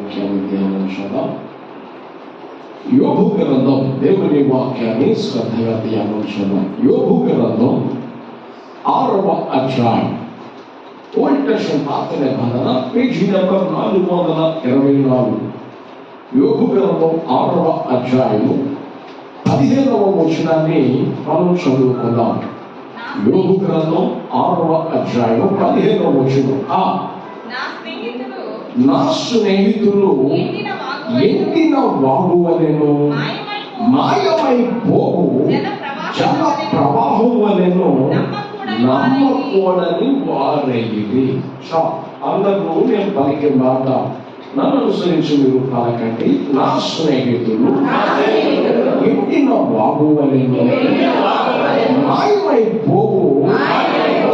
వాక్యాన్ని ధ్యానించుదాం. యోబు గ్రంథం, దేవుని వాక్యాన్ని శ్రద్ధగా ధ్యానించుదాం. యోబు గ్రంథం 6వ అధ్యాయం, ఓల్డ్ టెస్టమెంట్ పాత నిబంధన, పేజీ నెంబర్ 424. యోబు గ్రంథం 6వ అధ్యాయము 15వ వచనాన్ని మనం చదువుకుందాం. యోబు గ్రంథం 6వ అధ్యాయం 15వ వచనం. నా స్నేహితులు ఎండిన వాగు వలెను, మాయమైపోవు జల ప్రవాహం వలెను, నమ్మకూడని వారైది. అందరూ నేను పలికే మాట నన్ను అనుసరించి మీరు పలకండి. నా స్నేహితులు ఎండిన వాగు వలెను, మాయమైపోవు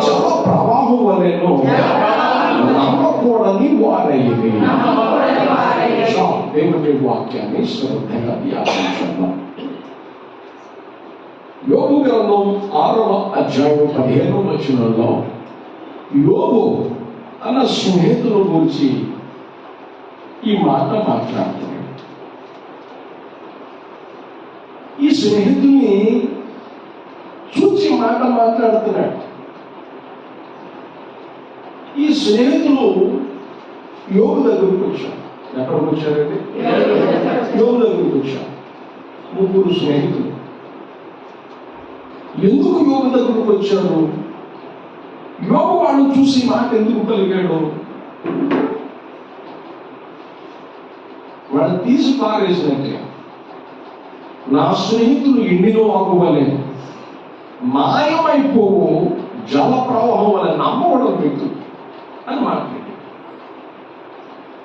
జల ప్రవాహం వలెను, నమ్మకూడని వారైది. దేవుని వాక్యాన్ని శ్రద్ధగా ధ్యానించుదాం. యోబు గ్రంథం 6వ అధ్యాయం 15వ వచనంలో యోబు తన స్నేహితుల గురించి ఈ మాట మాట్లాడుతున్నాడు. ఈ స్నేహితుల్ని చూచి మాట మాట్లాడుతున్నాడు. ఈ స్నేహితులు యోబు దగ్గరికి వచ్చారు. ఎక్కడికి వచ్చారండి? యోబు దగ్గరికి వచ్చారు. 3 స్నేహితులు. ఎందుకు యోబు దగ్గరకు వచ్చారు? యోబు వాళ్ళు చూసి మాట ఎందుకు కలిగాడు? వాళ్ళు తీసి పారేసినట్టే. నా స్నేహితులు ఎండిన వాగు వలె, మాయమైపోవు జల ప్రవాహం వలె, నమ్మకూడదు వ్యక్తులు అని మాట్లాడి.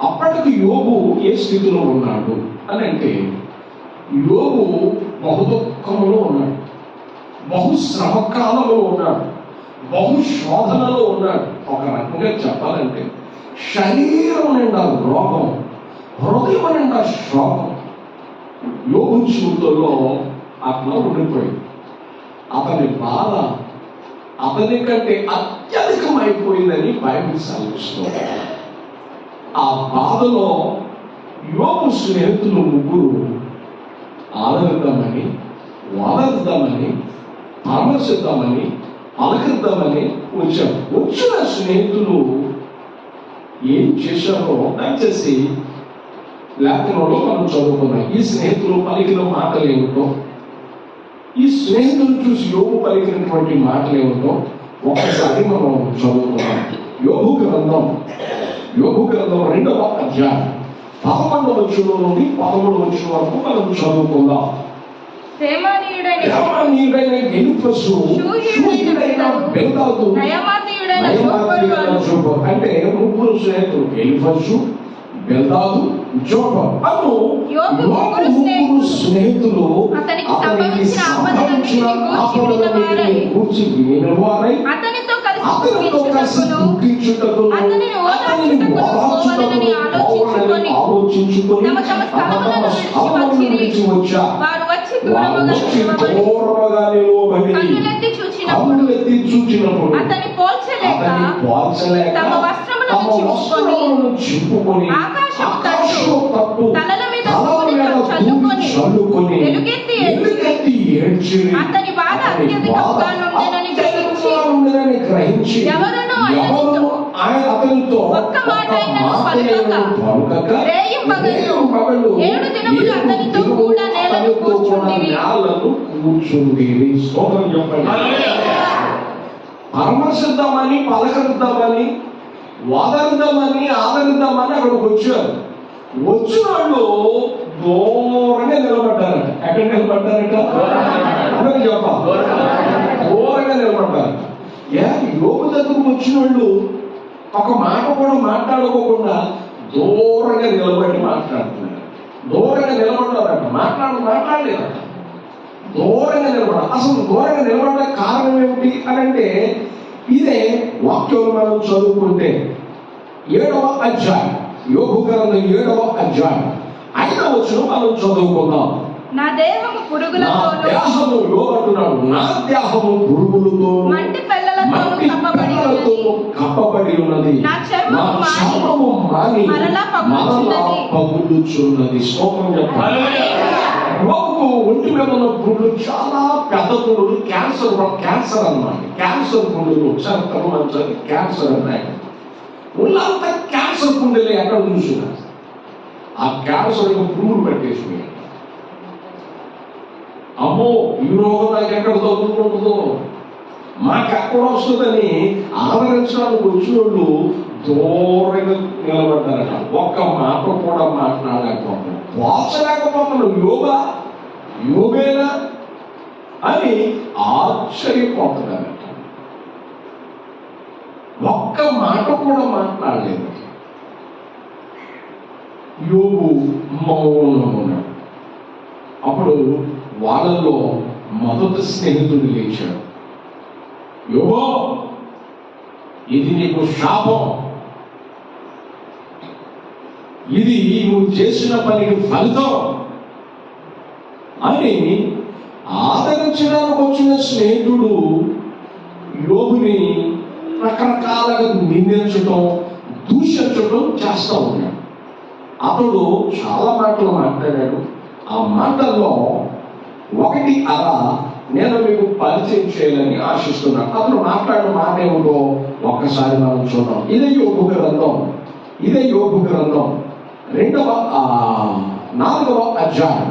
అప్పటికి యోబు ఏ స్థితిలో ఉన్నాడు అని అంటే, యోబు బహుదుఃఖంలో ఉన్నాడు, బహుశ్రమకాలలో ఉన్నాడు, బహుశోధనలో ఉన్నాడు. ఒక రకంగా చెప్పాలంటే శరీరం నిండా రోగం, హృదయం నిండా శోకం యోబు జీవితంలో అట్లా ఉండిపోయింది. అతని బాధ అతని కంటే అత్యధికమైపోయిందని బైబిల్ సెలవిస్తుంది. ఆ బాధలో యోబు స్నేహితులు 3 ఆదరిద్దామని, వాదరిద్దామని, పరామర్శిద్దామని, పలకరిద్దామని వచ్చారు. వచ్చిన స్నేహితులు ఏం చేశారో దయచేసి లేఖనంలో మనం చదువుకున్నాం. ఈ స్నేహితులు పలికిన మాటలు ఏమిటో, ఈ స్నేహితులు చూసి యోబు పలికినటువంటి మాటలు ఏమిటో ఒక్కసారి మనం చదువుకున్నాం. యోబు గ్రంథం 2వ అధ్యాయం 11వ వచనం నుండి 13వ వచనం వరకు మనం చదువుకుందాం. తేమానీయుడైన ఎలీఫజు, షూహీయుడైన బిల్దాదు, నయమాతీయుడైన జోఫరు, అంటే 3 స్నేహితులు ఎలీఫజు, బిల్దాదు, జోఫరు అను యోబు 3 స్నేహితులు అతనికి సంభవించిన ఆపదలన్నిటిని గూర్చి వినినవారై అతనితో కలిసి దుఃఖించుటకు, అతనిని ఓదార్చుటకు ఆలోచించుకొని తమ స్థలములను విడిచి వచ్చారు. వారు వచ్చి దూరముగా నిలువబడి కన్నులెత్తి చూచినప్పుడు అతని పోల్చలేక తమ వస్త్రములను చింపుకొని ఆకాశము తట్టు తలల మీద చల్లుకొని ఎలుగెత్తి ఏడ్చి అతని బాధ అత్యధికంగా నుండెనని గ్రహించి ఎవరునూ అతనితో ఒక్క మాట అయినను పలుకక రేయింబగళ్ళు 7 దినములు అతనితో కూడా నేలను కూర్చుండిరి. పరామర్శిద్దామని, పలకరిద్దామని, వాదరిద్దామని, ఆదరిద్దామని అక్కడికి వచ్చారు. వచ్చిన వాళ్ళు దూరంగా నిలబడ్డారట. ఎక్కడ నిలబడ్డారట? దూరంగా నిలబడ్డారట. యోబు దగ్గరకు వచ్చిన వాళ్ళు ఒక మాట కూడా మాట్లాడుకోకుండా దూరంగా నిలబడి మాట్లాడుతున్నారు. దూరంగా నిలబడ్డారట. మాట్లాడలేదట. దూరంగా నిలబడాలి. అసలు దూరంగా నిలబడడానికి కారణం ఏమిటి అని అంటే, ఇదే వాక్యం మనం చదువుకుంటే 7వ అధ్యాయం, యోబు గ్రంథం 7వ అధ్యాయం 5వ వచనం మనం చదువుకుందాం. నా దేహము పురుగులతో, నా దేహము యోబు అంటున్నాడు, నా దేహము పురుగులతో, మంటి పిల్లలతో కప్పబడి బట్టలతో కప్పబడి ఉన్నది, నా నా చర్మము మాని మరలా పగులుచున్నది. స్తోత్రం చెప్పాలి. యోబుకు ఒంటి మీద ఉన్న పుండ్లు చాలా పెద్ద పుండ్లు, క్యాన్సర్ అన్నమాట. క్యాన్సర్ పుండ్లు మంచి క్యాన్సర్ అన్నాయి. ఉన్నంత క్యాన్సర్ పుండెలు ఎక్కడ చూసినా ఆ క్యాన్సర్ పురుగులు పెట్టేసి, అమ్మో ఈ రోగం నాకు ఎక్కడ తగ్గుతుంటుందో, మాకెక్కడ వస్తుందని ఆదరించడానికి వచ్చిన వాళ్ళు దూరంగా నిలబడ్డారట. ఒక్క మాట కూడా మాట్లాడలేకపోతున్నాడు, పోచలేకపోతున్నాడు. యోగేనా అని ఆశ్చర్యపోతున్నారట. ఒక్క మాట కూడా మాట్లాడలేదు. యోబు మౌనంగా ఉన్నాడు. అప్పుడు వాళ్ళలో మొదటి స్నేహితుడు లేచాడు. యోబో, ఇది నీకు శాపం, ఇది నువ్వు చేసిన పనికి ఫలితం అని ఆదరించడానికి వచ్చిన స్నేహితుడు యోబుని రకరకాలుగా నిందించడం, దూషించడం చేస్తూ ఉన్నాడు. అతడు చాలా మాటలు మాట్లాడాడు. ఆ మాటల్లో ఒకటి అలా నేను మీకు పరిచయం చేయాలని ఆశిస్తున్నాను. అతను మాట్లాడిన మాట ఏమిటో ఒక్కసారి మనం చూద్దాం. ఇదే యోబు గ్రంథం 4వ అధ్యాయం.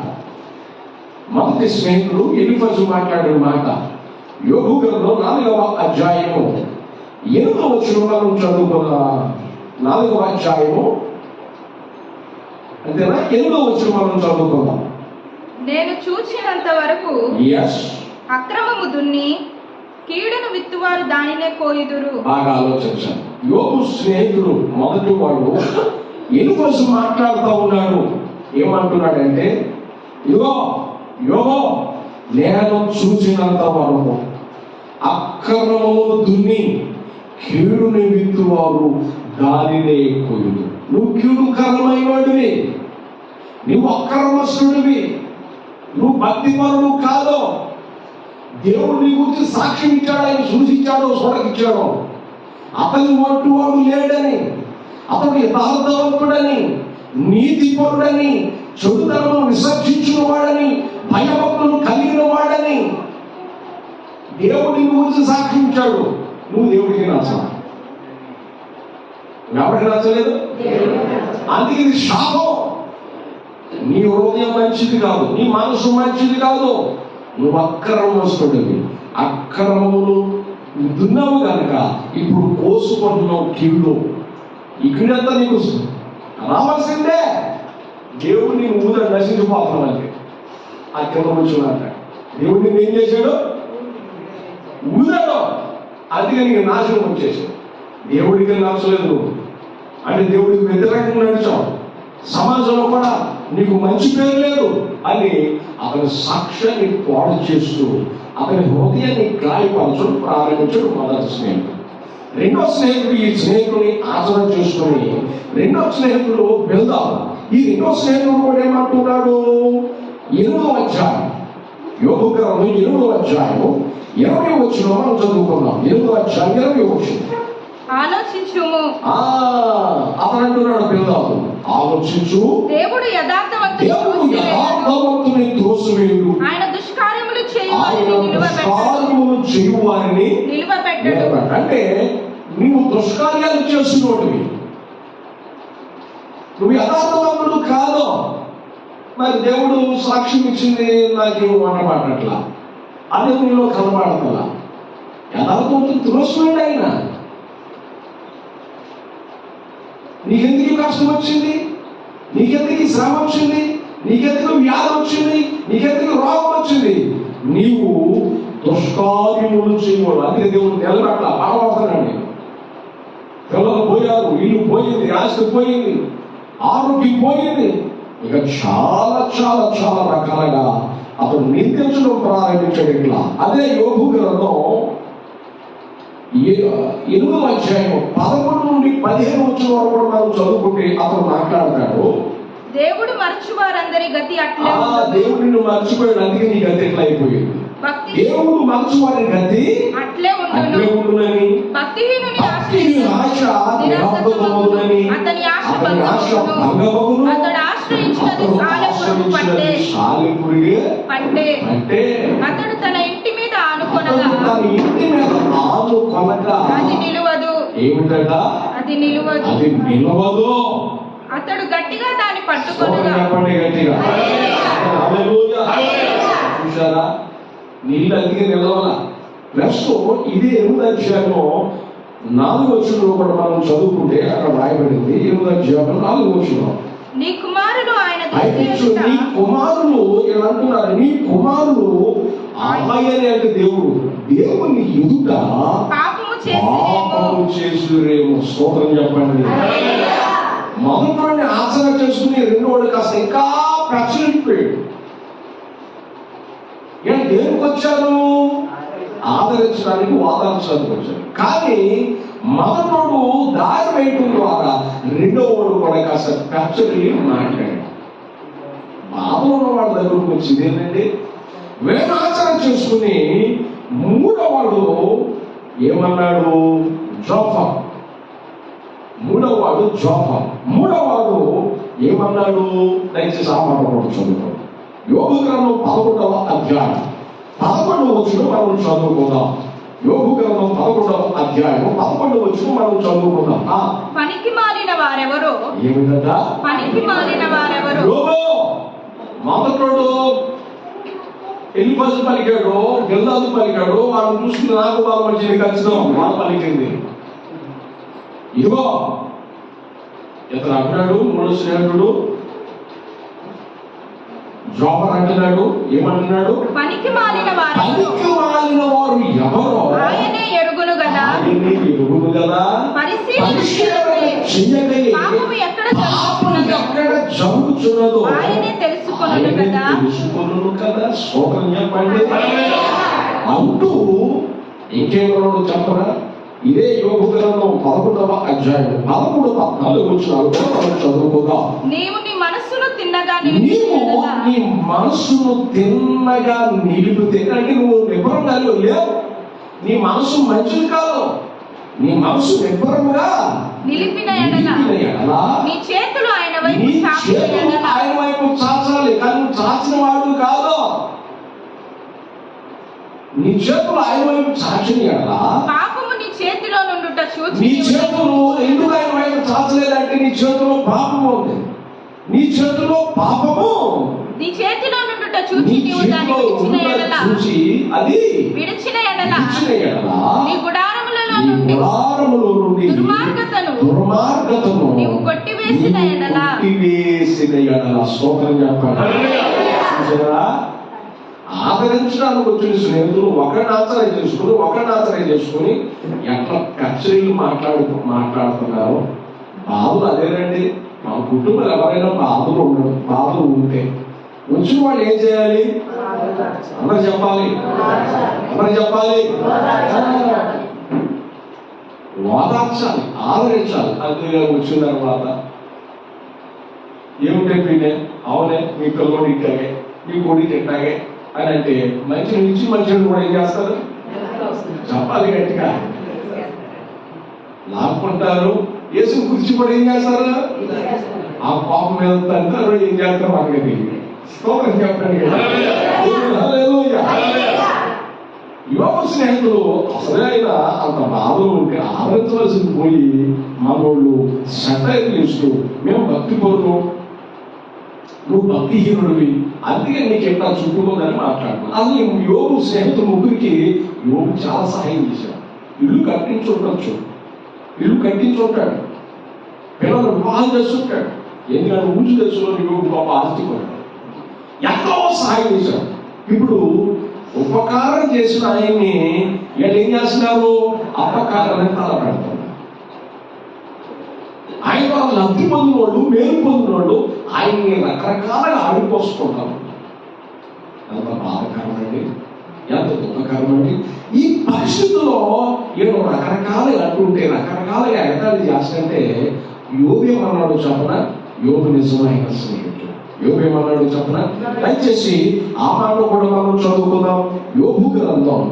మొదటి స్నేహితుడు ఎలీఫజు మాట్లాడిన మాట యోబు గ్రంథం 4వ అధ్యాయము 8వ వచనం చదువుకున్న 4వ అధ్యాయము అంతేనా? 8వ వచనం చదువుకుందాం. నేను చూచినంత వరకు అక్రమము దున్ని కీడును విత్తువారు దానినే కోయుదురు. బాగా ఆలోచించాను. యోబు స్నేహితుడు మొదటి వాడు ఎలీఫజు మాట్లాడుతూ ఉన్నాడు. ఏమంటున్నాడంటే, యోబో నేను చూచినంత వరకు అక్రమము దున్ని కీడుని విత్తువారు దానినే కోయుడు. నువ్వు కీడుకరమైన వాడివి, నువ్వు అక్రమస్తుడివి, నువ్వు భక్తిపరుడు కాదు. దేవుడు నీ గురించి సాక్ష్యం ఇచ్చాడు, ఆయన సూచించాడో చూడకిచ్చాడో. అతని వంటి వాడు లేడని, అతడు యథార్థవంతుడని, నీతిపరుడని, చెడుతనము విసర్జించిన వాడని, భయభక్తులు కలిగిన వాడని దేవుడి గురించి సాక్ష్యం ఇచ్చాడు. నువ్వు దేవుడికి నచ్చాలి, ఎవరికి నచ్చలేదు. అందుకే ఇది శాపం. నీ హృదయం మంచిది కాదు, నీ మనసు మంచిది కాదు, నువ్వు అక్రమస్తుడివి. అక్రమములు దున్నావు కనుక ఇప్పుడు కోసుకుంటున్నావు కీడు. ఈ కీడంతా నీకు రావాల్సిందే. దేవుడిని ఊద నశించిపోతానంటే అక్రమం చూడాలంట. దేవుడిని ఏం చేశాడు? ఊదాడు. అందుకే నీకు నాశనం వచ్చేసాడు. దేవుడికి నచ్చలేదు అంటే దేవుడికి వ్యతిరేకంగా నడిచావు, సమాజంలో కూడా నీకు మంచి పేరు లేదు అని అతని సాక్ష్యాన్ని పాడు చేస్తూ అతని హృదయాన్ని గాయపరచడం ప్రారంభించడం మొదటి స్నేహితుడు. రెండో స్నేహితుడు ఈ స్నేహితుడిని ఆచరణ చేసుకుని రెండో స్నేహితుడు వెళ్దాం. ఈ రెండో స్నేహితుడు కూడా ఏమంటున్నాడు? 8వ అధ్యాయం, యోబు గ్రంథం 8వ అధ్యాయము 20వ వచనం మనం చదువుకున్నాం. 8వ అధ్యాయం 20వ వచనం. ఆలోచించుము. అతను అంటున్నాడు, పిల్లలు ఆలోచించు. దేవుడు యథార్థవంతుని త్రోసివేయుడు, ఆయన దుష్కార్యములు చేయువారిని నిలువబెట్టడు. అంటే నీవు దుష్కార్యాలు చేస్తున్నోడివి, నువ్వు యథార్థవంతుడు కాదు. మరి దేవుడు సాక్ష్యం ఇచ్చింది నాకు అన్నమాట. అట్లా అదే నీలో కనబడతలా. యథార్థవంతుడు త్రోసివేయుడు. అయినా నీకెందుకు కష్టం వచ్చింది, నీకెందుకు శ్రమ వచ్చింది, నీకెందుకు వ్యాధి వచ్చింది, నీకెందుకు రోగం వచ్చింది? నీవు దుష్కార్యములు చేయకూడదు. అందుకే దేవుడు నిలబెట్టాల. బాధపడుతున్నాడు. పిల్లలు పోయారు, ఇల్లు పోయింది, ఆస్తి పోయింది, ఆరోగ్యం పోయింది. ఇక చాలా చాలా చాలా రకాలుగా అతను నిందించడం ప్రారంభించాడు. ఇట్లా అదే యోబు గ్రంథం 8వ అధ్యాయం 11 నుండి 15 వచ్చిన వరకు కూడా మనం చదువుకుంటే అతను మాట్లాడతాడు. దేవుడు మరచువారందరి గతి అట్లా. దేవుడిని మర్చిపోయాడు, అందుకే నీ గతి ఎట్లా అయిపోయింది. దేవుడు మంచువారి గతి అట్లే అట్లే ఉండునని, భక్తిహీనుని ఆశ నిరర్థకమగునని, అతని ఆశ అతని ఆశ భంగమగును, అతడు ఆశ్రయించినది సాలెపురుగే పట్టే. అతడు తన ఇంటి మీద ఆనుకొనగా అది నిలువదు. ఏమిటట? అది నిలువదు. అతడు గట్టిగా దాన్ని పట్టుకొనగా. చెప్పండి గట్టిగా. చూసారా, నీళ్ళు అందుకే నిలవాల. ప్లస్ ఇది 8వ అధ్యాయంలో 4వ వచనంలో కూడా మనం చదువుకుంటే అక్కడ రాయబడింది. 8వ అధ్యాయం 4వ వచనం, నీ కుమారులు ఆయన నీ కుమారులు ఇలా అంటున్నారు, నీ కుమారులు ఆయన అంటే దేవుని ఎదుట పాపము చేసురేమో. స్తోత్రం చెప్పండి. మొదటి ఆచరణ చేసుకుని రెండోడు కాస్త ఇంకా ప్రచురిపోయాడు. దేనికి వచ్చారు? ఆదరించడానికి, వాదార్చడానికి వచ్చారు. కానీ మొదటోడు దారి వేయటం ద్వారా రెండోవాడు కూడా కాస్త కచ్చరి మాట్లాడాడు. బాధలో ఉన్న వాడి దగ్గరకు వచ్చింది ఏంటంటే వేదాచరణ చేసుకుని మూడోవాడు ఏమన్నాడు? జోఫా. మూడోవాడు ఏమన్నాడు? దయచేసి ఆ మాట కూడా చదువుకోండి. యోబు గ్రంథం 11వ అధ్యాయం 11వ వచనం మనం చదువుకుందాం. యోబు గ్రంథం 11వ అధ్యాయం 11వ వచనం మనం చదువుకుందాం. పనికి మాలిన వారెవరో. ఏమిటంట? పనికి మాలిన వారెవరో. యోబు మొదటోడు ఎలిఫజు పలికాడు, గిల్దాదు పలికాడు. వాడు చూసుకుని నాకు బాగా వచ్చింది, ఖచ్చితం వాడు పలికింది. ఇదిగో ఇతను అంటున్నాడు, మూడో స్నేహితుడు జోఫర్ అంటున్నాడు. ఏమంటున్నాడు? పనికి మాలిన వారు ఎవరో ఆయనే ఎరుగును కదా. పాపము ఎక్కడ జరుగుతున్నదో ఆయనే తెలుసుకొనును కదా. స్తోత్రం చెప్పండి అంటూ ఇంకేమన్నాడు చెప్పరా? ఇదే యోబు గ్రంథం 11వ అధ్యాయం 13, 14 వచనాలు మనం చదువుకుందాం. నీవు నీ మనస్సును తిన్నగా నిలిపితే అంటే నువ్వు నిబ్బరంగా లేవు. ని మనసు మంచిది కాదు. నీ మనసు నిబ్బరంగా నిలిపిన ఎడల నీ చేతులు ఆయన వైపు చాచాలి. కానీ నువ్వు చాచిన వాడు కాదు. నీ చేతులు ఆయన వైపు చాచిన ఎడల పాపము నీ చేతిలో నుండుట చూచి. నీ చేతులు ఎందుకు ఆయన వైపు చాచలేదంటే నీ చేతిలో పాపము ఉంది. నీ చేతిలో పాపము నీ చేతిలో నుండుట చూచి నీవు దాన్ని విడిచిన ఎడల అది విడిచిన ఎడల నీ గుడారములలో నుండి దుర్మార్గతను నీవు కొట్టివేసిన ఎడల స్తోత్రం చెప్పండి. ఆదరించడానికి వచ్చిన స్నేహితులు ఒకరిని ఆచరణ చేసుకుని ఎట్లా కచ్చరీలు మాట్లాడుతున్నారు. బాధలు అదేనండి. మా కుటుంబాలు ఎవరైనా బాధలు ఉంటే వచ్చిన వాళ్ళు ఏం చేయాలి? అందరు చెప్పాలి. వాదార్చాలి, ఆదరించాలి. అందులో వచ్చిన తర్వాత ఏమిటే పీనే, అవునే మీ పిల్లలు ఇట్టాగే, మీ కొడుకు ఇట్టాగే అని అంటే మంచి నుంచి మంచిని కూడా ఏం చేస్తారు? చెప్పాలి గట్టిగా. లాక్కుంటారు. యేసు కుర్చీ కూడా ఏం చేస్తారు? ఆ పాపం మీద అంటారు. ఏం చేస్తారు మనకి తెలియదు. స్తోత్రం చెప్పండి. యోగ స్నేహితులు అసలే ఆయన అంత బాధలు ఉంటే ఆదరించవలసింది పోయి మనోళ్ళు సెటైర్లు ఇస్తూ మేము భక్తి పరులు, నువ్వు భక్తిహీనుడివి, అందుకే నీకు ఎట్లా చుట్టుకోదని మాట్లాడుతున్నాను. అసలు యోగు స్నేహితులు ముగ్గురికి యోగు చాలా సహాయం చేశాడు. ఇల్లు కట్టించుంటాడు, పిల్లలు వివాహం చేస్తుంటాడు. ఎందుకంటే ఊజు తెచ్చుకొని యోగు పాప ఆస్తికుడు ఎంతో సహాయం చేశాడు. ఇప్పుడు ఉపకారం చేసిన ఆయన్ని వీళ్ళు ఏం చేస్తున్నారు? అపకారాన్ని తలపెడతారు. ఆయన వాళ్ళు లబ్ధి పొందిన వాళ్ళు, మేలు పొందిన వాళ్ళు ఆయన్ని రకరకాలుగా ఆడిపోసుకుంటారు. ఎంత బాధకరం అండి, ఎంత దుఃఖకరం అండి. ఈ పరిస్థితుల్లో వీళ్ళు రకరకాలుగా అంటుంటే, రకరకాలుగా ఎగతాళి చేస్తుంటే యోగు ఏమన్నాడు చెప్పన? యోగు నిజమైన స్నేహితుడు. యోబు ఏమన్నాడు చెప్పనా? దయచేసి ఆ మాట కూడా మనం చదువుకుందాం. యోబు గ్రంథం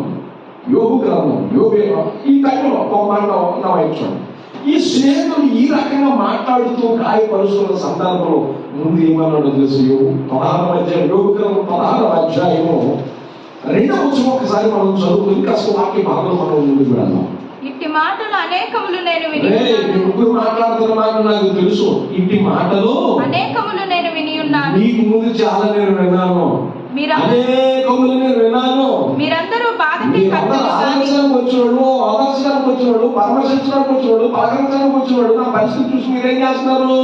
యోబు ఈ టైంలో ఒక మాట నా వైపు చూడండి. ఈ స్నేహితులు ఈ రకంగా మాట్లాడుతూ గాయపరుస్తున్న సందర్భంలో ముందు ఏమన్నాడు తెలుసు? యోబు 16వ అధ్యాయం, యోబు గ్రంథం 16వ అధ్యాయము 2వ వచనం ఒకసారి మనం చదువుకుని కాస్త వాక్య భాగంలో మనం ముందుకు వెళ్దాం. ఇట్టి మాటలు అనేకములు నేను విని ముగ్గురు మాట్లాడుతున్న మాట నాకు తెలుసు. ఇట్టి మాటలు అనేకములు నేను విని ఉన్నాను. నీకు ముందు చాలా నేను విన్నాను, అనేకములు నేను విన్నాను. మీరందరూ బాధకి ఆదర్శనానికి వచ్చినోడు, పరామర్శించడానికి వచ్చినోడు, పలకరించడానికి వచ్చినోడు నా పరిస్థితి చూసి మీరేం చేస్తున్నారు?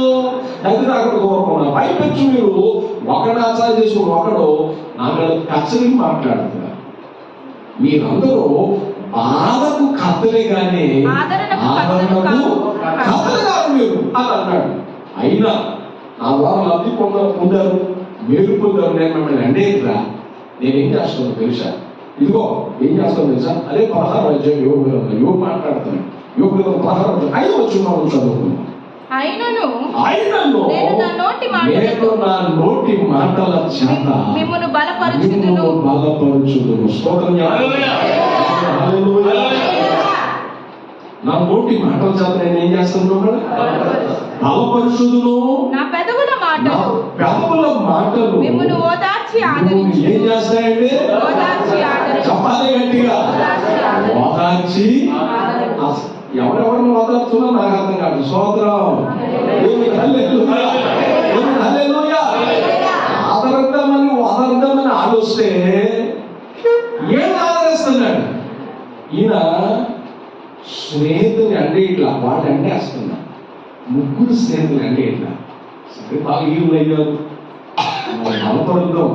అయితే అక్కడ కోరుకున్నా పైపెచ్చు మీరు ఒకడు ఆచారం చేసుకుని ఒకడు నా మీద కచ్చరికి మాట్లాడుతున్నారు. మీరందరూ బాధకు కథలే కానీ ఆదరణకు కథలు కాదు మీరు అని అన్నాడు. అయినా నా ద్వారా లబ్ధి పొందారు, మేలు పొందారు. నేను మిమ్మల్ని అండేరా నేనేం చేస్తాను తెలుసా? ఇదిగో ఏం చేస్తాను తెలుసా? అదే 16వ అధ్యాయం యోబు మాట్లాడుతున్నాను. యోబు 16వ అధ్యాయం 5వ వచనం చదువుకున్నాం. అయినను నేను నా నోటి మాటల చేత మిమ్మును బలపరచుదును. స్తోత్రం. నా నోటి మాటల చేత నేను ఏం చేస్తాను? బలపరుచుదును. నా పెదవుల మాటలు మిమ్మును ఓదార్చి ఆదరించి ఏం చేస్తాయండి? చెప్పాలి గట్టిగా. ఓదార్చి ఎవరెవరిని ఓదార్చున్నా నాకు అర్థం కాదు. స్తోత్రం. ఆదరిద్దామని ఆలోచిస్తే ఏం ఆదరిస్తున్నాడు ఈయన? స్నేహితుని అంటే ఇట్లా వాడు అంటే వస్తున్నాడు. ముగ్గురు స్నేహితులు అంటే ఇట్లా సరే బాగా ఈరులు అయ్యారు, బలపడుద్దాం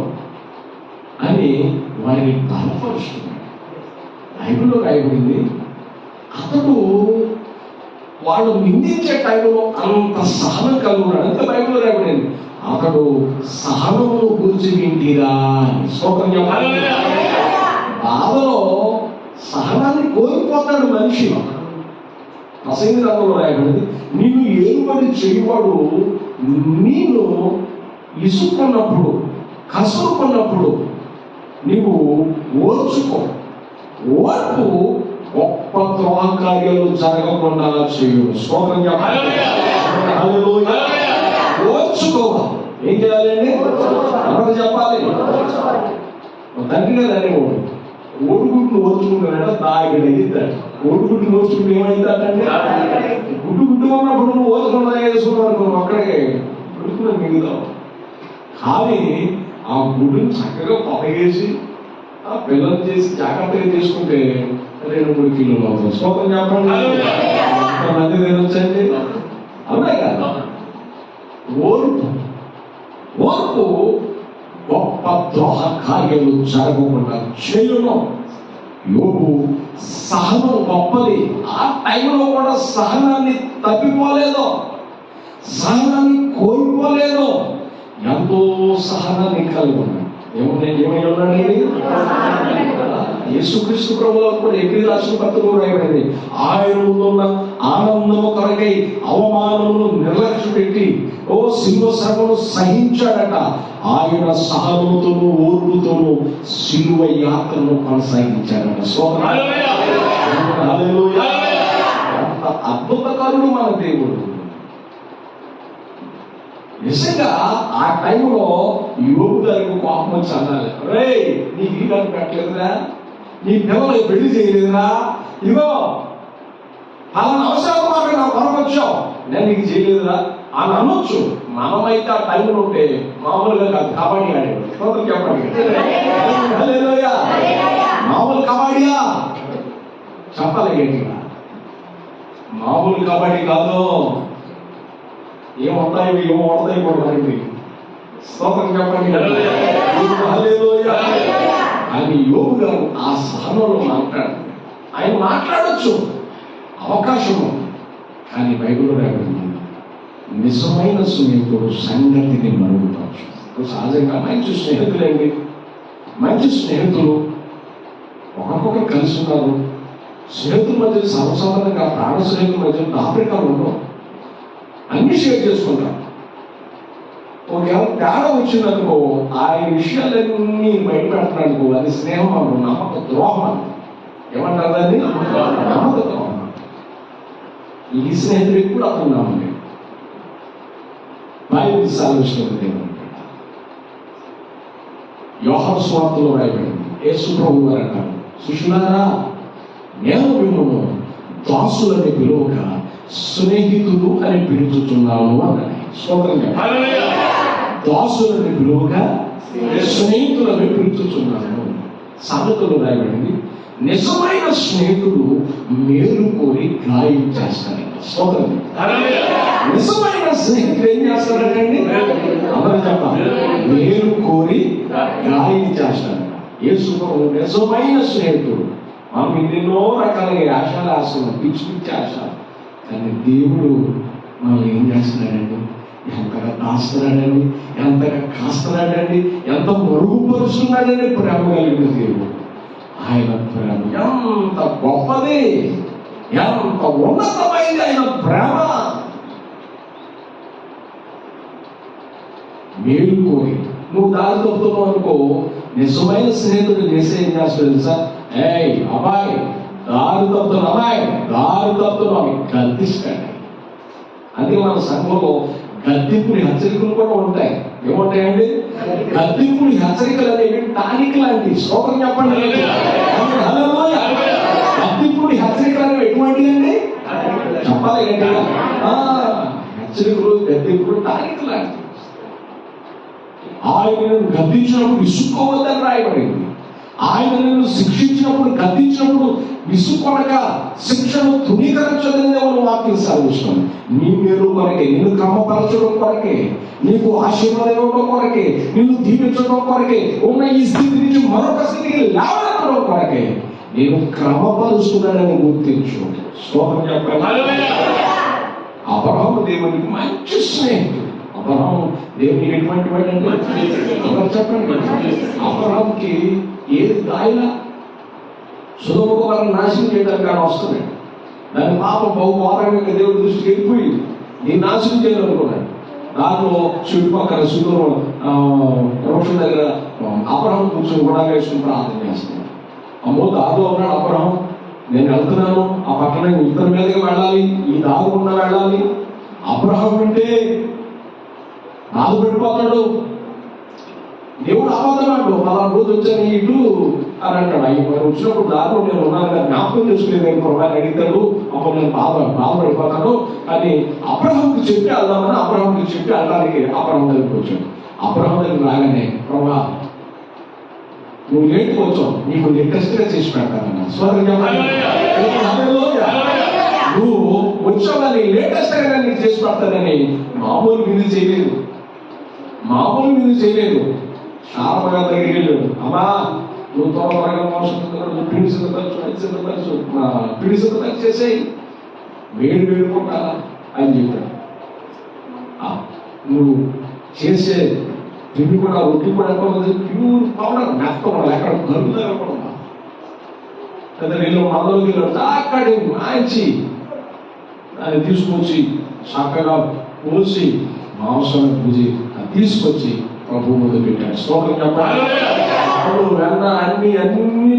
అని వారిని బలపరుస్తున్నాడు. బైబిల్లో రాయబడింది అతడు వాళ్ళు నిందించే టైంలో అంత సహనం కలిగి ఉన్నాడు. అంత బైబిల్లో రాయబడింది అతడు సహనమును గురించి వింటిరా. స్తోత్రం చెప్పాలి. బాధలో సహనాన్ని కోల్పోతాడు మనిషి. ప్రసంగి రంగంలో రాయబడింది నీవు ఏలుబడి చేయవాడు నేను ఇసుకున్నప్పుడు కసురుకున్నప్పుడు నీవు ఓర్చుకో. ఓర్పు గొప్ప ద్రోహ కార్యాలు జరగకుండా చేయు. స్తోత్రం చెప్పాలి. ఓర్చుకోవాలి. ఏం చేయాలండి? ఎవరు చెప్పాలి? తండ్రి గారు అనేవాడు ఓడుగుడ్లు ఓర్చుకుంటాడంట దాగిడు అయ్యిద్దాడు. ఓడుగుడ్లు ఓర్చుకుంటే ఏమైందంటే గుడ్డు ఉన్నప్పుడు నువ్వు ఓర్చుకున్నా వేసుకున్నావు అనుకో అక్కడికే గుడుకున్నా మిగుతావు. కానీ ఆ గుడ్డుని చక్కగా పొగేసి ఆ పిల్లలు చేసి జాగ్రత్తగా చేసుకుంటే 2-3 కిలోలు అవుతుంది. స్తోత్రం చెప్పండి. మంది తినొచ్చండి. అవునా కదా? ఓర్పు గొప్ప ద్రోహ కార్యాలు జరగకుండా చేయును. యోబు సహనం గొప్పది. ఆ టైంలో కూడా సహనాన్ని తప్పిపోలేదు, సహనాన్ని కోల్పోలేదు. ఎంతో సహనాన్ని కలిగి ఉన్నాడు. ఏమై ఉన్నాడండి? యేసుక్రీస్తు ప్రభువులో కూడా ఎప్పుడు రాసిన పత్రికలో రాయబడింది ఆయన ఉన్న ఆనందము కొరకై అవమానమును నిర్లక్ష్య పెట్టి సిలువ శ్రమను సహించాడట. ఆయన సహనముతోను ఓర్పుతోను సిలువ యాత్రను కొనసాగించాడట. అద్భుతకరుడు మన దేవుడు. నిజంగా ఆ టైంలో యోబు గారికి కోపం వచ్చి అన్నారు, రే నీకు ఈ గారు పెట్టలేదురా, నీ పిల్లలు పెళ్లి చేయలేదురా, ఇగో అలా అవసరం అక్కడ నా కొరకు వచ్చావు, నేను నీకు చేయలేదురా అని అనొచ్చు. మనమైతే ఆ టైంలో ఉంటే మామూలుగా కాదు, కబడ్డీ ఆడేవాడు. చెప్పండి, మామూలు కబడ్డీయా చెప్పాలి గట్టిగా. మామూలు కబడ్డీ కాదు. ఏమవుతాయో ఏమో వడతాయి కూడా మనకి. స్తోత్రం చెప్పండి. అని యోబు గారు ఆ సహనంలో మాట్లాడారు. ఆయన మాట్లాడొచ్చు, అవకాశము. కానీ బైబిల్లో రాబడింది నిజమైన స్నేహితుడు సంగతిని మరుగుపరచు. సహజంగా మంచి స్నేహితులేండి, మంచి స్నేహితులు ఒకరికొకరు కలిసి ఉన్నారు. స్నేహితుల మధ్య సర్వసాధారణంగా ప్రాణ స్నేహితుల మధ్య ఆఫ్రికాలో ఉండవు, అన్ని షేర్ చేసుకుంటారు. ఒకవేళ తేడా వచ్చిందనుకో ఆయన విషయాలన్నీ బయటపెడుతున్నాడు, అది స్నేహం అను, నమ్మక ద్రోహం. ఏమంటారు దాన్ని? నమ్మక ద్రోహం. ఈ స్నేహితుడికి కూడా అతను నమ్మలేదు. బైబిల్ సాధించినది యోహాను సువార్తలో రాయబడింది. యేసు ప్రభు వారు అంటారు, శిష్యులారా నేను మిమ్మల్ని దాసులని పిలువక స్నేహితులు అని పిలుచుతున్నాను అన్నాడు. స్తోత్రంగా. దాసులని పిలువగా స్నేహితులని పిలుచుతున్నాను. సామెతలో రాయబడింది, నిజమైన స్నేహితుడు మేలు కోరి గాయం చేస్తాడంట. స్తోత్రంగా. నిజమైన స్నేహితుడు ఏం చేస్తాడండి? అందరూ చెప్పాలి, మేలు కోరి గాయం చేస్తాడు. యేసు ప్రభు నిజమైన స్నేహితుడు. మనం ఎన్నెన్నో రకాలుగా ఆశలు ఆశలు పిచ్చి పిచ్చి ఆశ, కానీ దేవుడు మనల్ని ఏం చేస్తున్నాడండి? ఎంతగా దాస్తున్నాడండి, ఎంతగా కాస్తున్నాడండి, ఎంత మరుగుపరుస్తున్నాడండి. ప్రేమ కలిగిన దేవుడు. ఆయన ప్రేమ ఎంత గొప్పది, ఎంత ఉన్నతమైంది ఆయన ప్రేమ. మేలు కోరి నువ్వు దారి తప్పుతున్నావు అనుకో, నిజమైన స్నేహితుడు చేసే ఏం చేస్తాడు తెలుసా? ఏయ్ అబ్బాయి దారి తప్పుతున్నావు, అబ్బాయి దారి తప్పుతున్నావు, గద్దిస్తాడు. అదే మన సంఘంలో గద్దింపుని హెచ్చరికలు కూడా ఉంటాయి. ఏముంటాయండి? గద్దింపుని హెచ్చరికలు అనేవి టానిక్ లాంటి. శ్లోకం చెప్పండి. గద్దింపుని హెచ్చరికలు అనేవి ఎటువంటివి అండి? చెప్పాలి గట్టిగా. హెచ్చరికలు గద్దింపులు టానిక్ లాంటి. ఆయనను గద్దించినప్పుడు విసుక్కోవద్దని రాయబడింది. ఆయన నిన్ను శిక్షించినప్పుడు గద్దించినప్పుడు విసుక్కొనక శిక్షను తృణీకరించదని మనం వాక్యం సాధిస్తాం. నీ మేలు కొరకే, నిన్ను క్రమపరచడం కొరకే, నీకు ఆశీర్వాదం ఇవ్వడం కొరకే, నిన్ను దీవించడం కొరకే, ఉన్న ఈ స్థితి నుంచి మరొక స్థితికి లేవనెత్తడం కొరకే నేను క్రమపరుస్తున్నానని గుర్తించు. స్తోత్రం చెప్పాలి. అబ్రహాము దేవునికి మంచి స్నేహితుడు. అబ్రహాము దేవునికి ఎటువంటి వాడంటే చెప్పండి. అబ్రహాముకి ఏది దాయిలా సొదొమ గొమొర్రా నాశనం చేయడానికి ఆయన వస్తున్నాడు. దాని పాపం బహుమారంగా దేవుడి దృష్టికి వెళ్ళిపోయింది. నేను నాశనం చేయాలనుకున్నాడు. దాంట్లో చుట్టుపక్కల సుదూరం వృక్షం దగ్గర అబ్రహాం కూర్చొని కూడా వేసుకుని ప్రార్థన చేస్తున్నాడు. అమ్మో దారిలో ఉన్నాడు అబ్రహాం, నేను వెళ్తున్నాను, ఆ పక్కన ఇతని మీదకి వెళ్ళాలి, ఈ దారి గుండా వెళ్ళాలి. అబ్రహాం అంటే నాలుగు పెట్టిపోతాడు. దేవుడు అబద్ధమాడు, 14 రోజు వచ్చాను ఇటు అని అంటాడు. మరి వచ్చినప్పుడు దారిలో నేను ఉన్నాను కదా, జ్ఞాపకం చేసుకునేది ప్రభావం అడిగితాడు. అప్పుడు నేను బాధపడిపోతాను. కానీ అబ్రహాంకి చెప్పి వెళ్దామని అబ్రహాంకి చెప్పి వెళ్ళడానికి అబ్రహాం దగ్గరికి వచ్చాడు. అబ్రహాం దగ్గర రాగానే, ప్రభా నువ్వు లేట్కి వచ్చావు, నీకు లేటెస్ట్గా చేసి పెడతానన్నా. నువ్వు వచ్చావు కానీ లేటెస్ట్గా నీకు చేసి పెడతానని మామూలు విధి చేయలేదు. శారమగా దగ్గరికి వెళ్ళాడు. అమ్మా నువ్వు త్వరగా మోసం పిండి సిద్ధపరచు చేసేయి, వేడి కొట్టాలా అని చెప్పాడు. నువ్వు చేసే పిండి కూడా రొట్టి కూడా ప్యూర్ పౌడర్ మెత్తకుండా ఎక్కడ గరులు తగ్గకుండా కదా. వీళ్ళు మనలోకి వెళ్ళాడు. అక్కడి మాంచి దాన్ని తీసుకొచ్చి చక్కగా పోసి మాంసం పూజి తీసుకొచ్చి ప్రభు ముందు పెట్టాడు. స్తోత్రం చెప్పాలి. వెన్న అన్ని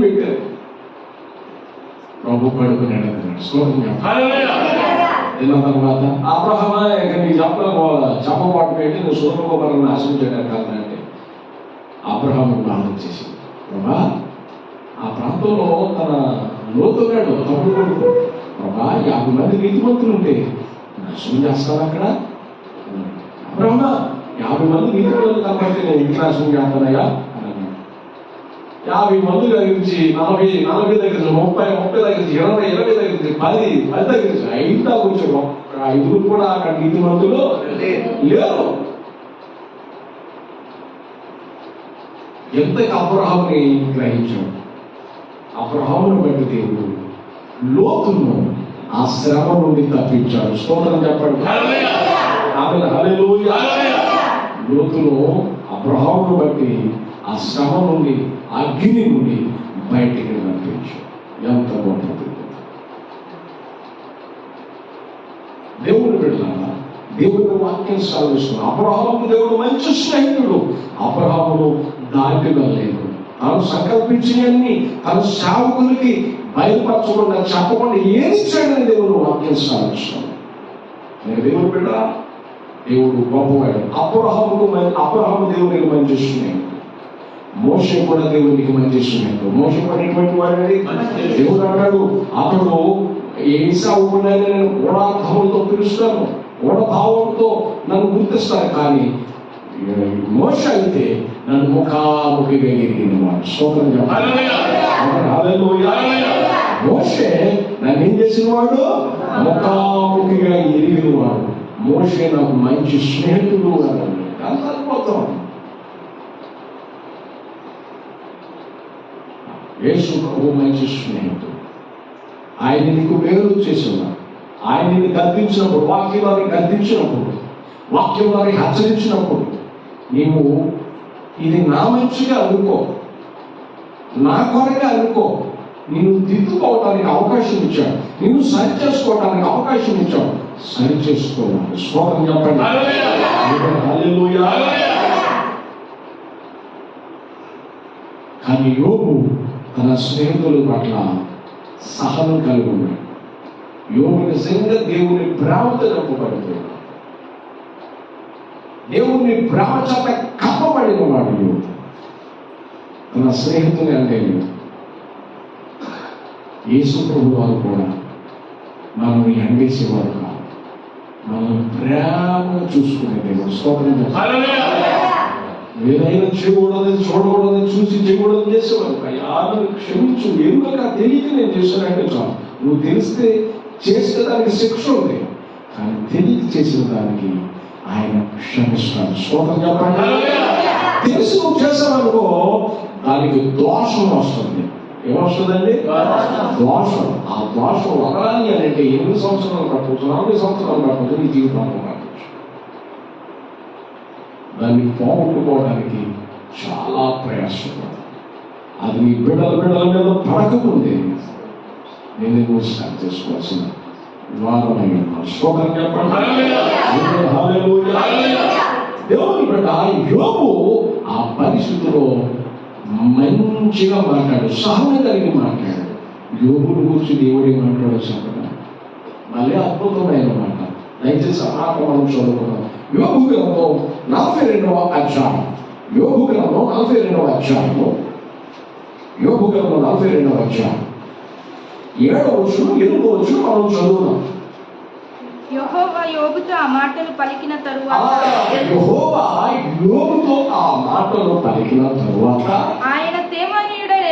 పెట్టారు. ప్రభు పడుకున్నాడు. స్తోత్రం చెప్పాలి. తిన్న తర్వాత అబ్రహామా ఇక నీకు చెప్పబాటు పెట్టి నువ్వు సొదొమ గొమొర్రా నాశనం చేయడానికి కాదంటే అబ్రహాము ప్రార్థన చేసింది. ప్రభా ఆ ప్రాంతంలో తన లోతున్నాడు తప్పుడు కొడుకు. ప్రభా 50 మంది నీతిమంతులు ఉంటే నాశనం చేస్తాను అక్కడ. అబ్రహామా 50 మంది నీతిమంతులు కాబట్టి నేను ఇంటి నాశనం చేస్తానయ్యా అని అన్నాడు. 50 మంది దగ్గర నుంచి 40 దగ్గర నుంచి 30 దగ్గర నుంచి 20 దగ్గర నుంచి 10 దగ్గర నుంచి 5 దాకా వచ్చాడు. 5 కూడా అక్కడ నీతిమంతులు లేరు. ఎంతగా అబ్రహాముని గ్రహించాడు. అబ్రహామును బట్టి దేవుడు లోతును ఆ శ్రమ నుండి తప్పించాడు. స్తోత్రం చెప్పండి. హల్లెలూయా. లోతును అబ్రహామును బట్టి ఆ శ్రమ నుండి అగ్ని నుండి బయటికి పంపించాడు. ఎంత గొప్పది! దేవుడు బిడ్డలారా, దేవుని వాక్యం సెలవిస్తున్నాడు. అబ్రహాముకు దేవుడు మంచి స్నేహితుడు. అబ్రహామును దాటి వెళ్ళలేదు. తాను సంకల్పించినవన్నీ తన సేవకులకి బయలుపరచకుండా చెప్పకుండా ఏది చేయడని దేవుడు వాక్యం సెలవిస్తున్నాడు. దేవుడు బిడ్డ, దేవుడు గొప్పవాడు. అబ్రహాము దేవునికి మంచి స్నేహితుడు. మోషే కూడా దేవునికి మంచి స్నేహితుడు. మోషే ఎటువంటి వాడండి? దేవుడు అన్నాడు, అతడు ఏసావు నేను ఓడార్థములతో పిలుస్తాను, ఓడభావంతో నన్ను గుర్తిస్తాను, కానీ మోషే అయితే నన్ను ముఖాముఖిగా ఎరిగిన వాడు. స్తోత్రం చెప్పాలి. మోషే నన్ను ఏం చేసిన వాడు? ముఖాముఖిగా ఎరిగిన వాడు. మోషే నాకు మంచి స్నేహితుడు అన్నాడు. అంత అద్భుతం. యేసు ప్రభు మంచి స్నేహితుడు. ఆయన నీకు మేలు చేసేవాడు. ఆయన నిన్ను గద్దించినప్పుడు, వాక్యం వారిని గద్దించినప్పుడు, వాక్యం వారిని హెచ్చరించినప్పుడు నీవు ఇది నా మంచిగా అనుకో, నా కొరగా అనుకో. నిన్ను దిద్దుకోవటానికి అవకాశం ఇచ్చాడు, నిన్ను సరి చేసుకోవటానికి అవకాశం ఇచ్చాడు. సరి చేసుకోవాలి. స్తోత్రం చెప్పండి. హల్లెలూయా. కానీ యోబు తన స్నేహితుల పట్ల సహనం కలిగి ఉన్నాడు. యోబు నిజంగా దేవుని ప్రేమతో నమ్మబడుతున్నాడు. దేవుని ప్రేమ చేత కప్పబడిన వాడు యోబు. తన స్నేహితుని అంటే యేసు ప్రభు వారు కూడా మనల్ని అందేసేవారు కాదు, మనం ప్రేమగా చూసుకునే దేవుడు. స్తోత్రం. ఏదైనా చేయకూడదని చూడకూడదని చూసి చేయకూడదని చేసేవారు. యాను క్షమించు, ఎరుగక తెలియక నేను చేశానంటే చాలు. నువ్వు తెలిస్తే చేసిన దానికి శిక్ష ఉంది, కానీ తెలియక చేసిన దానికి ఆయన క్షమిస్తాడు. స్తోత్రం చెప్పండి. తెలిసి నువ్వు చేసావనుకో దానికి దోషం వస్తుంది. ఏమొస్తుందండి? దోషం. ఆ దోషం వదలాలి అంటే 8 సంవత్సరాలు పట్టవచ్చు, 4 సంవత్సరాలు పట్టవచ్చు, నీ జీవితాంతం పట్టవచ్చు. దాన్ని పోగొట్టుకోవడానికి చాలా ప్రయాసపడతాను. అది నీ బిడ్డల మీద పడకముందే నేను నువ్వు స్టార్ట్ చేసుకోవాల్సిన వారమై ఉన్నాను. స్తోత్రం చెప్పండి. దేవుని బిడ్డ యోబు ఆ పరిస్థితిలో మంచిగా మాట్లాడు, సహనం కలిగి మాట్లాడు. యోబుని గురించి దేవుడు ఏమంటాడో చెప్పడం మళ్ళీ అద్భుతమైన మాట. దయచేసి ఆ మనం చదువుకున్నాం. యోబు గ్రంథం 42వ అధ్యాయం. యోబు గ్రంథం 42వ అధ్యాయంలో, యోబు గ్రంథం 42వ అధ్యాయం 7వ వచనం 8వ వచనం మనం చదువుదాం. యెహోవా యోబుతో ఆ మాటలు పలికిన తరువాత ఆయన తేమానీయుడైన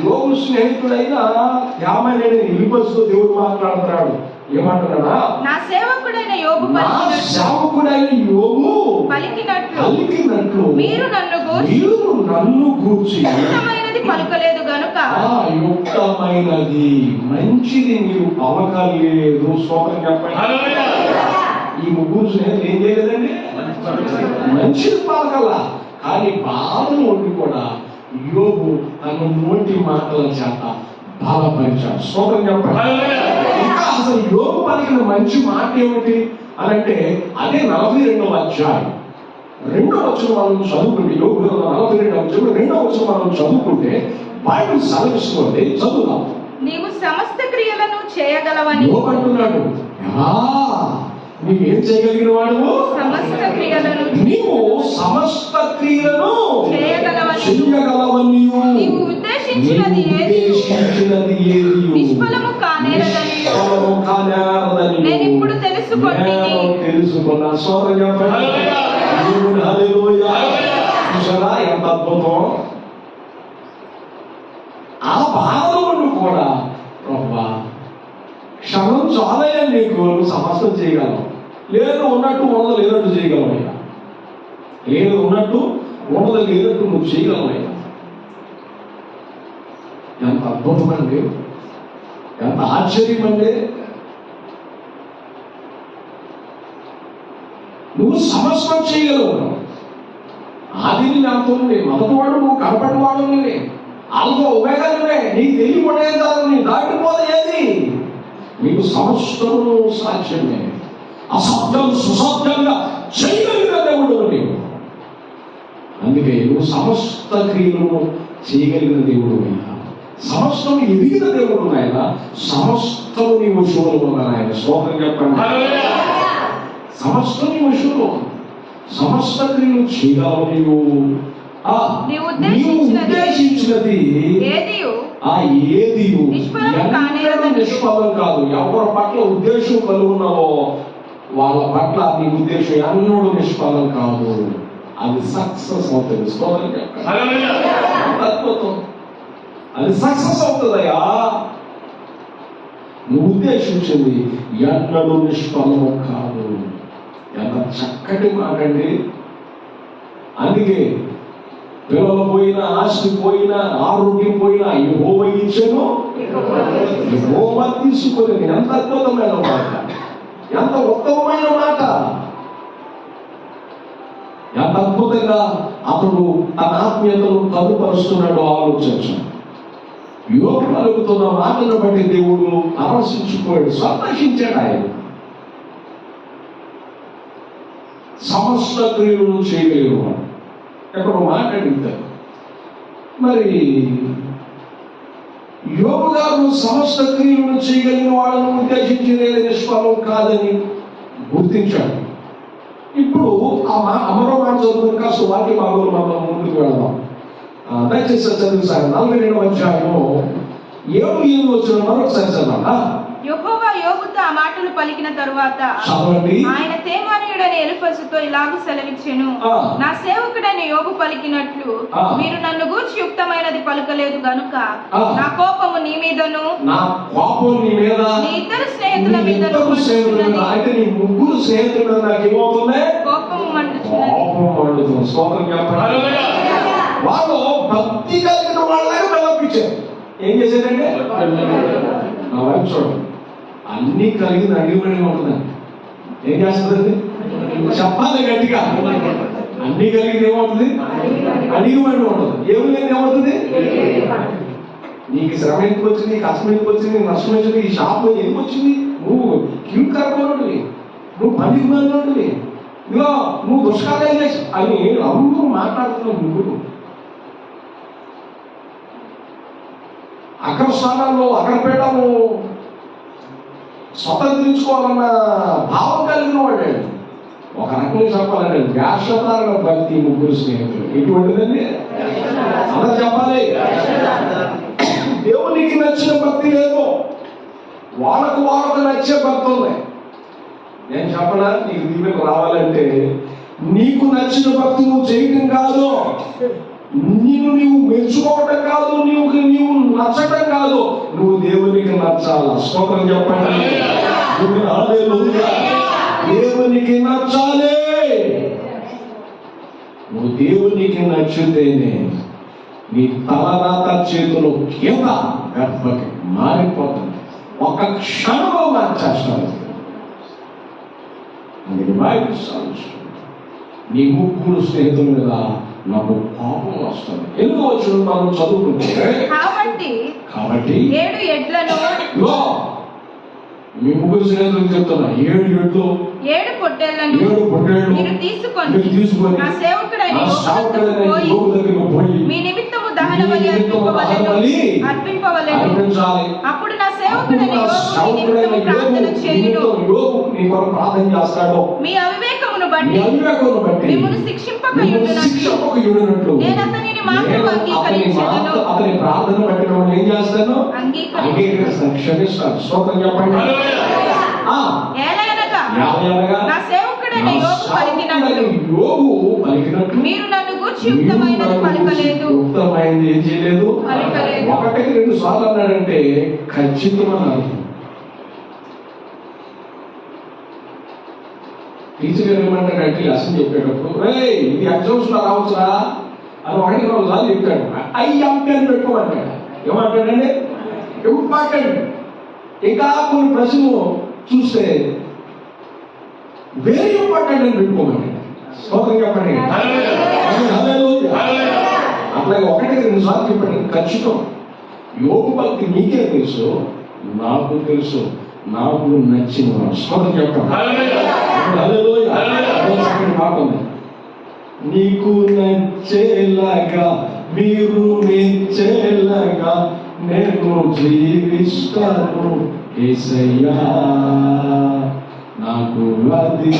యోబు స్నేహితుడైన తేమానీయుడైన ఎలీఫజుతో దేవుడు మాట్లాడుతున్నాడు. ఏమంటున్నాడా? నా సేవకుడైన యోబు పలికినట్లు మీరు నన్ను గూర్చి యుక్తమైనది పలుకలేదు గనుక, యుక్తమైనది మంచిది మీరు పలకలేదు. స్తోత్రం చెప్పండి. ఈ ముగ్గురు స్నేహితులు ఏం చేయలేదండి? మంచిది పలకల్లా, కానీ బాధలు ఉండి కూడా యోబు తన నోటి మాటల చేత బాధపరిచాడు. స్తోత్రం చెప్పండి. ఇంకా అసలు యోబు పలికిన మంచి మాట ఏమిటి అని అంటే అదే 42వ అధ్యాయం 2వ వచనం మనం చదువుకుంటే, యోబు 42వ అధ్యాయం 2వ వచనం మనం చదువుకుంటే బైబిల్ సెలవిస్తుంది. చదువుదాం. నీవు సమస్త క్రియలను చేయగలవని యోబు అంటున్నాడు. నీవేం చేయగలిగిన వాడు? సమస్త క్రియలను నీవు సమస్త క్రియలను చేయగలవని నీవు ఉద్దేశించినది ఏది నిష్ఫలము కానేరదని నేను ఇప్పుడు తెలుసుకున్నా. ఎంత అద్భుతం. ఆ బాధలను కూడా ప్రభా క్షణం చాలయ్యా, నీకు సమస్తం చేయగలవు. లేదు ఉన్నట్టు ఉండదు లేనట్టు చేయగలవయ్యా, లేదు ఉన్నట్టు ఉండదు లేనట్టు నువ్వు చేయగలవయ్యా. ఎంత అద్భుతం అండి, ఎంత ఆశ్చర్యం అండి. నువ్వు సమస్తం చేయగలవు. ఆదిని నాతో మొదటివాడు నువ్వు కనపడివాడు నువ్వే, ఆల్ఫా ఒమేగా నువ్వే. నీకు తెలియకూడదు, నీ దాటిపోదు ఏది. నీకు సమస్తము సాధ్యమే. అసాధ్యం సుసాధ్యంగా చేయగలిగిన దేవుడు నీవు. అందుకే నువ్వు సమస్త క్రియలను చేయగలిగిన దేవుడు ఆయన, సమస్తం ఎదిగిన దేవుడు ఆయన, సమస్తం నీ వశువులు ఉన్నారు ఆయన. స్తోత్రం చెప్పండి. సమస్తం నీ వశువులు, సమస్త క్రియలు చేయగలవు నీవు. నీవు ఉద్దేశించినది ఏది నిష్ఫలం కాదు. ఎవరి పట్ల ఉద్దేశం కలిగి ఉన్నావో వాళ్ళ పట్ల నీ ఉద్దేశం ఎన్నడూ నిష్ఫలం కాదు. అది సక్సెస్ అవుతుంది. అద్భుతం, అది సక్సెస్ అవుతుందయ్యా. నువ్వు ఉద్దేశించింది ఎన్నడూ నిష్ఫలము కాదు. ఎంత చక్కటి మాట అండి. అందుకే పిల్లలు పోయినా, ఆస్తి పోయినా, ఆరోగ్యం పోయినా యెహోవా ఇచ్చెను, యెహోవా తీసుకొనెను. ఎంత అద్భుతమైన మాట, ఎంత ఉత్తమమైన మాట. ఎంత అద్భుతంగా అతడు తన ఆత్మీయతను కనుపరుస్తున్నాడు. ఆలోచించండి. యోగు పలుకుతున్న మాటను బట్టి దేవుడు ఆలోచించుకోయాడు, సంతోషించాడు. ఆయన సమస్త క్రియలను చేయగలిగేవాడు. ఎక్కడ మాట్లాడితారు మరి యోగు గారు సమస్త క్రియలను చేయగలిగిన వాళ్ళను ఉద్దేశించేది నిష్ఫలం కాదని గుర్తించాడు. ఇప్పుడు అమరో మాట చదువుకుని కాస్త వాక్య భాగంలో మనం ముందుకు వెళదాం. దయచేసి చదువు సార్ 42వ అధ్యాయము 7-8 వచ్చిన మరొకసారి చదవండి. యెహోవా యోబుతో ఆ మాటలు పలికిన తరువాత ఆయన తేమానీయుడైన ఎలీఫజుతో ఇలాగూ సెలవిచ్చెను, నా సేవకుడైన యోబు పలికినట్లు మీరు నన్ను గూర్చి యుక్తమైనది పలుకలేదు గనుక నా కోపము నీ మీదను నీ ఇద్దరు స్నేహితుల మీదను అయితే నీ ముగ్గురు స్నేహితుల మీద నాకు ఏమవుతుంది? కోపము మండుతున్నది. వాళ్ళు భక్తి కలిగిన వాళ్ళగా పిలిపించారు. ఏం చేశారంటే చూడండి, అన్ని కలిగిన అడిగిమని ఉంటుందండి. ఏం చేస్తుందండి? చెప్పాలి గట్టిగా. అన్ని కలిగింది ఏమవుతుంది? అడిగిమని ఉంటుంది. ఏమి లేదు ఏమవుతుంది? నీకు శ్రమ ఎందుకు వచ్చింది, కష్టం ఎందుకు వచ్చింది, నష్టం వచ్చింది, ఈ షాప్లో ఎందుకు వచ్చింది? నువ్వు క్యూట్ కరపడివి, నువ్వు పనికి మారినవి, ఇదిగో నువ్వు దుష్కార్యం చేసి అని అందరూ మాట్లాడుతున్నావు. నువ్వు అక్కడ స్థానాల్లో అగ్రపేటము స్వతంత్రించుకోవాలన్న భావం కలిగిన వాడే. ఒక రకంగా చెప్పాలంటే వేషధారణ భక్తి ముగ్గురు స్నేహితులు. ఎటువంటిదండి? అలా చెప్పాలి. దేవునికి నచ్చిన భక్తి లేదు, వాళ్ళకు నచ్చే భక్తి ఉంది. నేను చెప్పనా, నీకు దీనికి రావాలంటే నీకు నచ్చిన భక్తి నువ్వు చేయటం కాదు, నీవు మెచ్చుకోవటం కాదు, నీవు నచ్చటం కాదు, నువ్వు దేవునికి నచ్చాలి. స్తోత్రం చెప్పండి. దేవునికి నచ్చాలి. నువ్వు దేవునికి నచ్చితేనే నీ తలరాత చేతులు కింద గర్భకి మారిపోతుంది. ఒక క్షణంలో మార్చేస్తాను. అందుకే బైబిల్ నీ ముగ్గురు స్నేహితుల మీద నాకు పాపం వస్తుంది. ఎందుకు వచ్చిన మనం చదువుకుంటే కాబట్టి 7 ఎడ్లను మీ ముగ్గురు స్నేహితులకు చెప్తున్నా, 7 ఎడ్లు 7 పొట్టేళ్లను మీరు తీసుకొని నా సేవకుడైన యోబు దగ్గరకు పోయి మీ నిమిత్తము దహన బలి అర్పింపవలెను. అప్పుడు నా సేవకుడైన యోబు మీ నిమిత్తము ప్రార్థన చేయును. ప్రార్థన చేస్తాడు. మీ అవివేకమును బట్టి మిమ్మును శిక్షింపకయుండునట్లు నేను అతనిని మాత్రం అంగీకరించెదను. అతని ప్రార్థన బట్టి మనం ఏం చేస్తాను? అంగీకరిస్తాను, క్షమిస్తాను. స్తోత్రం చెప్పండి. నా సేవకుడైన యోబు పలికినట్లు మీరు నన్ను గూర్చి యుక్తమైనది పలకలేదు. యుక్తమైనది ఏం చేయలేదు, పలకలేదు. 1-2 సార్లు అన్నాడంటే ఖచ్చితమన్నారు. టీచర్ గారు ఏమంటాడంటే లెసన్ చెప్పేటప్పుడు, ఇది ఎగ్జామ్స్ లో రావచ్చురా అని 1-2 సార్లు చెప్పాడు. అని పెట్టుకోమంటాడు. ఏమంటాడండి? ఇంపార్టెంట్. ఇంకా కొన్ని ప్రశ్నలు చూస్తే వెరీ ఇంపార్టెంట్ అని పెట్టుకోమండి. స్తోత్రం చెప్పండి. అట్లాగే 1-2 సార్లు చెప్పండి. ఖచ్చితం. యోగు భక్తి నీకే తెలుసు, నాకు తెలుసు, నాకు నచ్చిన స్తోత్రం చెప్పండి. హల్లెలూయా. అదో చక్కని మాట ఉంది. నీకు నచ్చేలాగా మీరు మెచ్చేలాగా నేను జీవిస్తాను యేసయ్యా, నాకు అది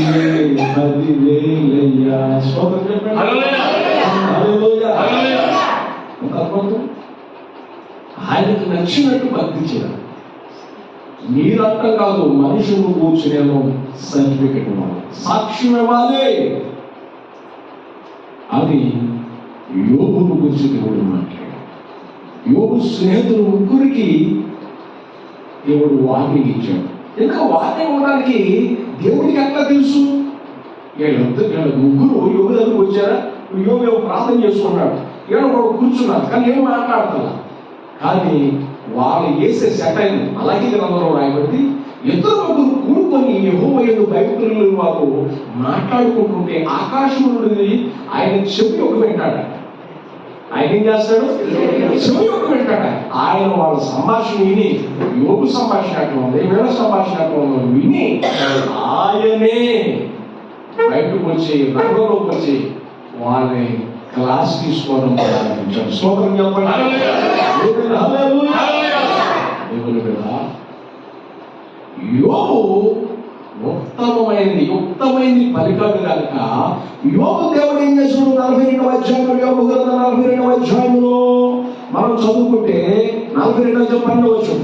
వేలయ్యా. స్తోత్రం చెప్పండి. హల్లెలూయా. ఒక అద్భుతం. ఆయనకు నచ్చినట్టు భక్తి చేయాలి. మీరు అర్థం కాదు, మనుషులు కూర్చునేమో సర్టిఫికెట్ ఇవ్వాలి, సాక్ష్యం ఇవ్వాలి అని యోబును గురించి దేవుడు మాట్లాడాడు. యోబు స్నేహితులు ముగ్గురికి దేవుడు వార్నింగ్ ఇచ్చాడు. ఇంకా వార్నింగ్ ఇవ్వడానికి దేవుడికి ఎట్లా తెలుసు? వీళ్ళ ముగ్గురు యోబు దగ్గరకు వచ్చారా, యోబు ఏమో ప్రార్థన చేసుకున్నాడు, ఏమో వాడు కూర్చున్నాడు, కానీ ఏం మాట్లాడుతున్నా. కానీ వాళ్ళు వేసే సెట్ అయింది. అలాగే గ్రంథంలో రాయబడి ఇద్దరు ముగ్గురు కూడుకొని యెహోవా యందు భయభక్తులు వారు మాట్లాడుకుంటుంటే ఆకాశం నుండి ఆయన చెవి ఒక వింటాడు. ఆయన ఏం చేస్తాడు? చెవి ఒక వింటాడు. ఆయన వాళ్ళ సంభాషణ విని, యోబు సంభాషణ అట్లా ఉంది, వీళ్ళ సంభాషణ అట్లా ఉంది విని ఆయనే బయటకు వచ్చి రంగంలోకి వచ్చి వాళ్ళని క్లాస్ తీసుకోవడం ప్రారంభించాడు. స్తోత్రం చెప్పండి. యోబు యుక్తమైంది పలికాడు కనుక యోబు దేవుడు ఏం చేశాడు? 42వ అధ్యాయంలో, యోబు గ్రంథం 42వ అధ్యాయంలో మనం చదువుకుంటే 42వ అధ్యాయం 12వ వచనం.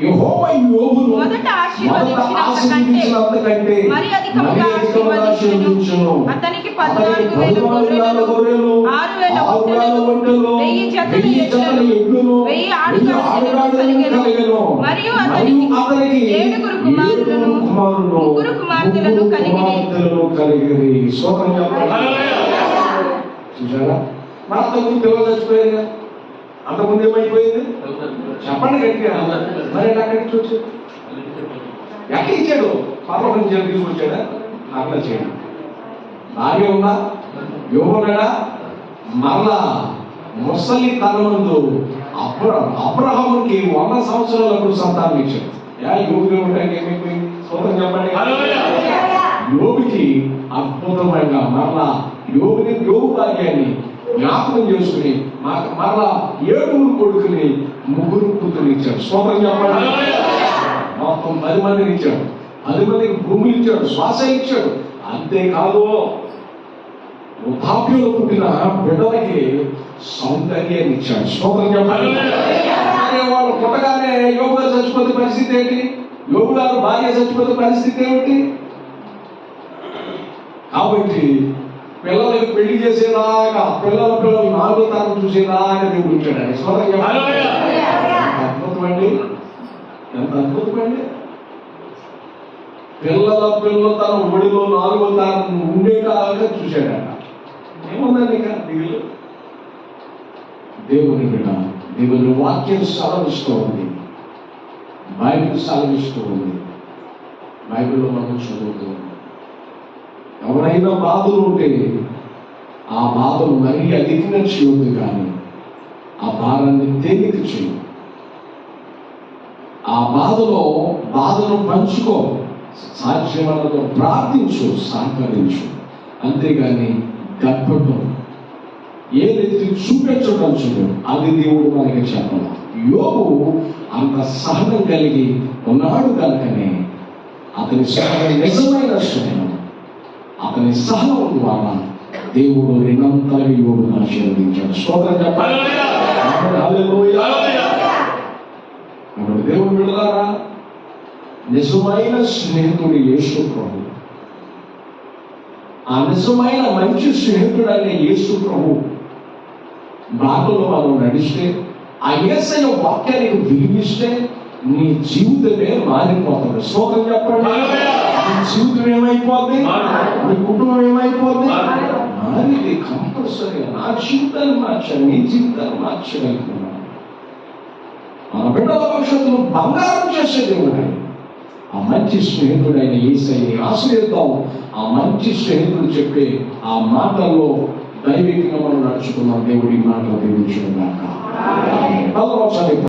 యెహోవా యోబును మొదట ఆశీర్వదించినంతకంటే మరి అధికముగా ఆశీర్వదించును. అతనికి 14,000 గొర్రెలు, 6,000 ఒంటెలు, 1,000 జతల ఎడ్లు, 1,000 ఆడుగాడిదలు కలిగెను. మరియు అతనికి 7 కుమారులను 3 కుమార్తెలను కలిగిరి. స్తోత్రం చెప్పండి. చూసారా? మరి అంతకుముందు పిల్లలు చచ్చిపోయారు. అంతకుముందు ఏమైపోయింది చెప్పండి గట్టిగా. మరి అక్కడి నుంచి వచ్చాడు, ఎక్కడ ఇచ్చాడు? పర్లోకం నుంచి తీసుకొచ్చాడా? అట్లా చేయడు. భార్య ఉందా? యోగుడా? మరలా ముసలి తనముందు అబ్రహాముకి 100 సంవత్సరాలకు సంతానం ఇచ్చాడు. యోగుగా ఉండడానికి ఏమైపోయింది? స్తోత్రం చెప్పండి. యోగుకి అద్భుతమైన మరలా యోగు భాగ్యాన్ని జ్ఞాపకం చేసుకుని మరలా 7 కొడుకుని 3 కూతురు ఇచ్చాడు. స్తోత్రం చెప్పండి. మొత్తం 10 మందిని ఇచ్చాడు. 10 మందికి భూములు ఇచ్చాడు, శ్వాస ఇచ్చాడు. అంతేకాదు వృద్ధాప్యంలో పుట్టిన బిడ్డలకి సౌందర్యాన్ని ఇచ్చాడు. స్తోత్రం చెప్పండి. వాళ్ళు పుట్టగానే యోగు గారు చచ్చిపోతే పరిస్థితి ఏంటి? యోగు గారు భార్య చచ్చిపోతే పరిస్థితి ఏమిటి? కాబట్టి పిల్లలకి పెళ్లి చేసేదాకా పిల్లలు 4వ తరం చూసేదాకా దేవుడు ఇచ్చాడు. స్తోత్రం చెప్పండి. అద్భుతం అండి, ఎంత అద్భుతం అండి. పిల్లల తన ఒడిలో 4వ తరం ఉండేదాకా చూశాడట. ఏముందండి ఇక దిగులు? దేవుని బిడ్డ, దేవుని వాక్యం సెలవిస్తూ ఉంది, బైబిల్ సెలవిస్తూ ఉంది. బైబిల్లో మనం చదువుతూ ఎవరైనా బాధలు ఉంటే ఆ బాధలు మరీ అధికంగా చేయొద్దు, కానీ ఆ భారాన్ని తేలిక చేయ. ఆ బాధను పంచుకో, సాధ్యమైనంత ప్రార్థించు, సహకరించు. అంతేగాని గర్భం ఏదైతే చూపించడం చూడు, అది దేవుడు మనకి చెప్పాలి. యోబు అంత సహనం కలిగి ఉన్నాడు కనుకనే అతని సహనం నిజమైన స్నేహం. అతని సహనం ద్వారా దేవుడు రెండంతలుగా యోబును ఆశీర్వదించాడు. స్తోత్రం చెప్పాలి. దేవుడు విడదారా? నిజమైన స్నేహితుడు యేసు ప్రభు. ఆ నిజమైన మంచి స్నేహితుడు అనే యేసు ప్రభు బాటలో మనం నడిస్తే, ఆ యేసయ్య వాక్యానికి విలువిస్తే నీ జీవితమే మారిపోతుంది. స్తోత్రం చెప్పండి. నీ జీవితం ఏమైపోద్ది? నీ కుటుంబం ఏమైపోద్ది? మారింది కంపల్సరీగా. నా జీవితాన్ని మార్చాను, నీ జీవితాన్ని మార్చగలుగుతున్నాను. మన బిడ్డల భవిష్యత్తును బంగారం చేసే దేవుడు. ఆ మంచి స్నేహితుడైన యేసయ్యని ఆశ్రయిద్దాం. ఆ మంచి స్నేహితుడు చెప్పే ఆ మాటల్లో దైవికంగా మనం నడుచుకున్నాం. దేవుడి మాటలు దీవించును గాక.